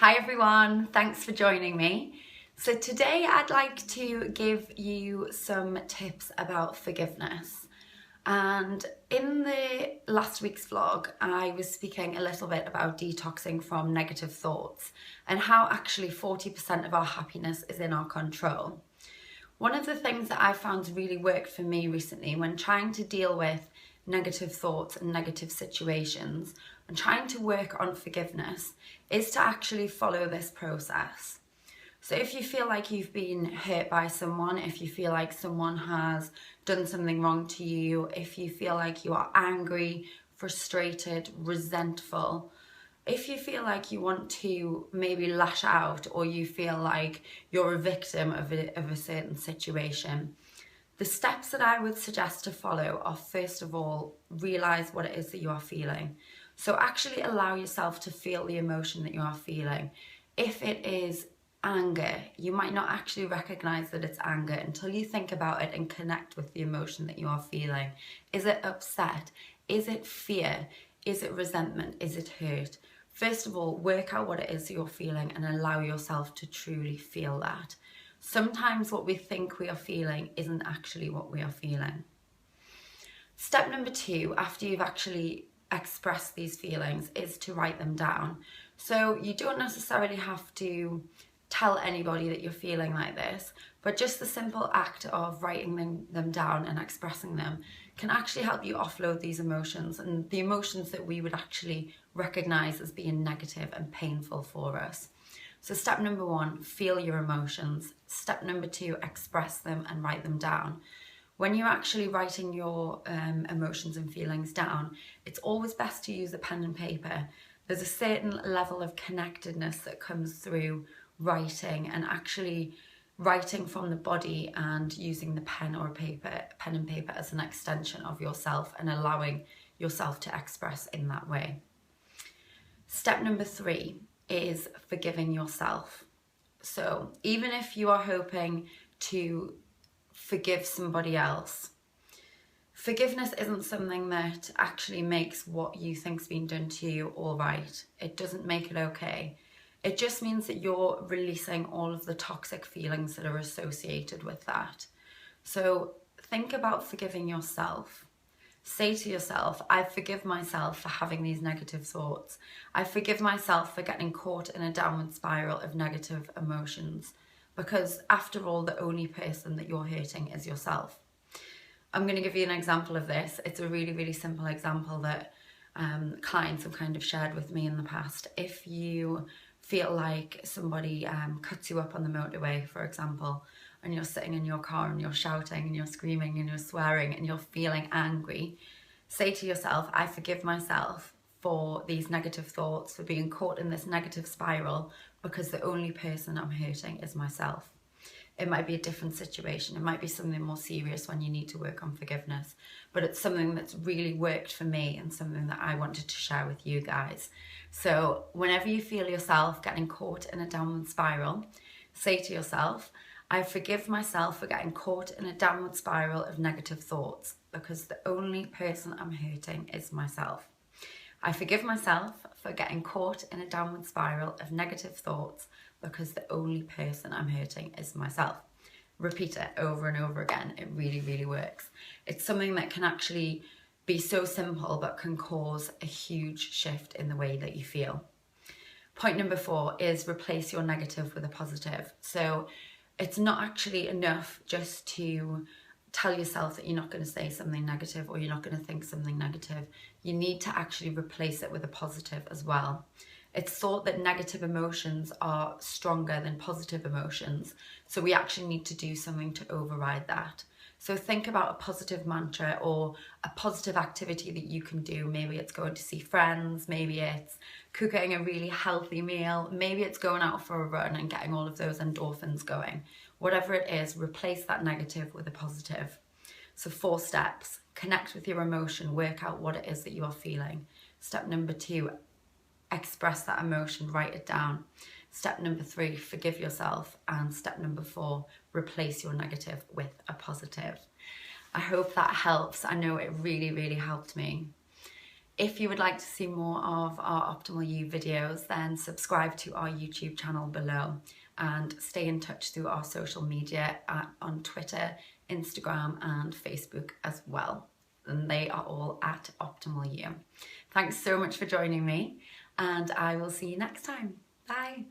Hi everyone, thanks for joining me. So today I'd like to give you some tips about forgiveness. And in the last week's vlog, I was speaking a little bit about detoxing from negative thoughts and how actually 40% of our happiness is in our control. One of the things that I found really worked for me recently when trying to deal with negative thoughts and negative situations and trying to work on forgiveness is to actually follow this process. So if you feel like you've been hurt by someone, if you feel like someone has done something wrong to you, if you feel like you are angry, frustrated, resentful, if you feel like you want to maybe lash out or you feel like you're a victim of a certain situation, the steps that I would suggest to follow are, first of all, realize what it is that you are feeling. So actually allow yourself to feel the emotion that you are feeling. If it is anger, you might not actually recognize that it's anger until you think about it and connect with the emotion that you are feeling. Is it upset? Is it fear? Is it resentment? Is it hurt? First of all, work out what it is you're feeling and allow yourself to truly feel that. Sometimes what we think we are feeling isn't actually what we are feeling. Step number 2, after you've actually expressed these feelings, is to write them down. So you don't necessarily have to tell anybody that you're feeling like this, but just the simple act of writing them down and expressing them can actually help you offload these emotions, and the emotions that we would actually recognize as being negative and painful for us. So step number 1, feel your emotions. Step number 2, express them and write them down. When you're actually writing your emotions and feelings down, it's always best to use a pen and paper. There's a certain level of connectedness that comes through writing, and actually writing from the body and using the pen and paper as an extension of yourself and allowing yourself to express in that way. Step number 3 is forgiving yourself. So even if you are hoping to forgive somebody else, forgiveness isn't something that actually makes what you think's been done to you all right. It doesn't make it okay. It just means that you're releasing all of the toxic feelings that are associated with that. So think about forgiving yourself. Say to yourself, I forgive myself for having these negative thoughts. I forgive myself for getting caught in a downward spiral of negative emotions, because after all, the only person that you're hurting is yourself. I'm going to give you an example of this. It's a really, really simple example that clients have kind of shared with me in the past. If you feel like somebody cuts you up on the motorway, for example, and you're sitting in your car and you're shouting and you're screaming and you're swearing and you're feeling angry, say to yourself, I forgive myself for these negative thoughts, for being caught in this negative spiral, because the only person I'm hurting is myself. It might be a different situation. It might be something more serious when you need to work on forgiveness, but it's something that's really worked for me and something that I wanted to share with you guys. So whenever you feel yourself getting caught in a downward spiral, say to yourself, I forgive myself for getting caught in a downward spiral of negative thoughts, because the only person I'm hurting is myself. I forgive myself for getting caught in a downward spiral of negative thoughts, because the only person I'm hurting is myself. Repeat it over and over again. It really, really works. It's something that can actually be so simple, but can cause a huge shift in the way that you feel. Point number 4 is replace your negative with a positive. So it's not actually enough just to tell yourself that you're not going to say something negative or you're not going to think something negative. You need to actually replace it with a positive as well. It's thought that negative emotions are stronger than positive emotions, so we actually need to do something to override that. So think about a positive mantra or a positive activity that you can do. Maybe it's going to see friends, maybe it's cooking a really healthy meal, maybe it's going out for a run and getting all of those endorphins going. Whatever it is, replace that negative with a positive. So 4 steps: connect with your emotion, work out what it is that you are feeling. Step number 2, express that emotion, write it down. Step number 3, forgive yourself. And step number 4, replace your negative with a positive. I hope that helps. I know it really, really helped me. If you would like to see more of our Optimal You videos, then subscribe to our YouTube channel below and stay in touch through our social media on Twitter, Instagram and Facebook as well. And they are all at Optimal You. Thanks so much for joining me, and I will see you next time. Bye.